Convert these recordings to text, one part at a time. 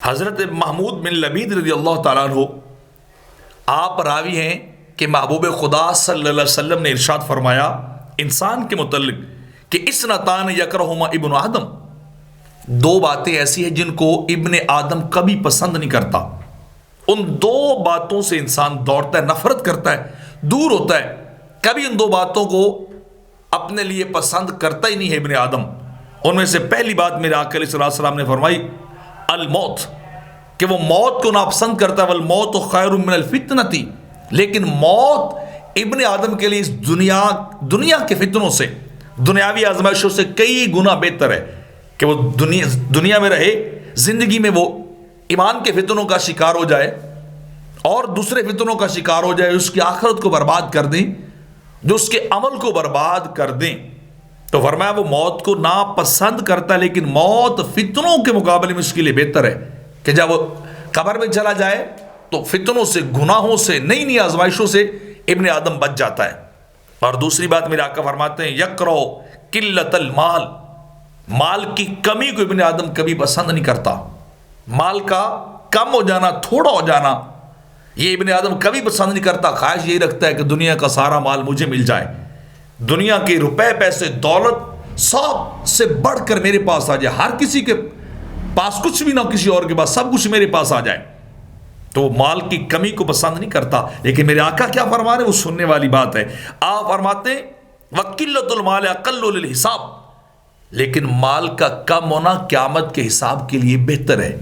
حضرت محمود بن لبید رضی اللہ تعالیٰ عنہ آپ راوی ہیں کہ محبوب خدا صلی اللہ علیہ وسلم نے ارشاد فرمایا انسان کے متعلق کہ اسنتان یکرہما ابن آدم، دو باتیں ایسی ہیں جن کو ابن آدم کبھی پسند نہیں کرتا. ان دو باتوں سے انسان دوڑتا ہے، نفرت کرتا ہے، دور ہوتا ہے، کبھی ان دو باتوں کو اپنے لیے پسند کرتا ہی نہیں ہے ابن آدم. ان میں سے پہلی بات میرے آقا علیہ السلام نے فرمائی الموت، کہ وہ موت کو ناپسند کرتا ہے. والموت خیر من الفتنۃ، لیکن موت ابن آدم کے لیے اس دنیا کے فتنوں سے، دنیاوی آزمائشوں سے کئی گنا بہتر ہے کہ وہ دنیا میں رہے، زندگی میں وہ ایمان کے فتنوں کا شکار ہو جائے اور دوسرے فتنوں کا شکار ہو جائے، اس کی آخرت کو برباد کر دیں، جو اس کے عمل کو برباد کر دیں. تو فرمایا وہ موت کو ناپسند کرتا ہے، لیکن موت فتنوں کے مقابلے میں اس کے لیے بہتر ہے کہ جب وہ قبر میں چلا جائے تو فتنوں سے، گناہوں سے، نئی نئی آزمائشوں سے ابن آدم بچ جاتا ہے. اور دوسری بات میرے آقا فرماتے ہیں یکرو قلت المال، مال کی کمی کو ابن آدم کبھی پسند نہیں کرتا. مال کا کم ہو جانا، تھوڑا ہو جانا، یہ ابن آدم کبھی پسند نہیں کرتا. خواہش یہی رکھتا ہے کہ دنیا کا سارا مال مجھے مل جائے، دنیا کے روپے، پیسے، دولت سب سے بڑھ کر میرے پاس آ جائے، ہر کسی کے پاس کچھ بھی نہ ہو، کسی اور کے پاس سب کچھ میرے پاس آ جائے. تو وہ مال کی کمی کو پسند نہیں کرتا. لیکن میرے آقا کیا فرما رہے ہیں وہ سننے والی بات ہے. آپ فرماتے ہیں وَقِلَّةُ الْمَالِ أَقَلُّ لِلْحِسَابِ، لیکن مال کا کم ہونا قیامت کے حساب کے لیے بہتر ہے.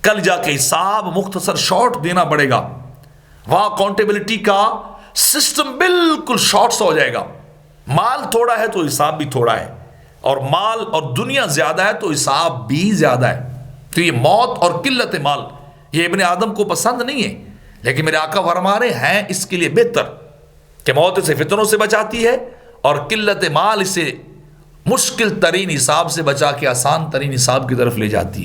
کل جا کے حساب مختصر شارٹ دینا پڑے گا، وہاں اکاؤنٹیبلٹی کا سسٹم بالکل شارٹ سا ہو جائے گا. مال تھوڑا ہے تو حساب بھی تھوڑا ہے، اور مال اور دنیا زیادہ ہے تو حساب بھی زیادہ ہے. تو یہ موت اور قلت مال یہ ابن آدم کو پسند نہیں ہے، لیکن میرے آقا فرما رہے ہیں اس کے لیے بہتر کہ موت اسے فتنوں سے بچاتی ہے اور قلت مال اسے مشکل ترین حساب سے بچا کے آسان ترین حساب کی طرف لے جاتی ہے.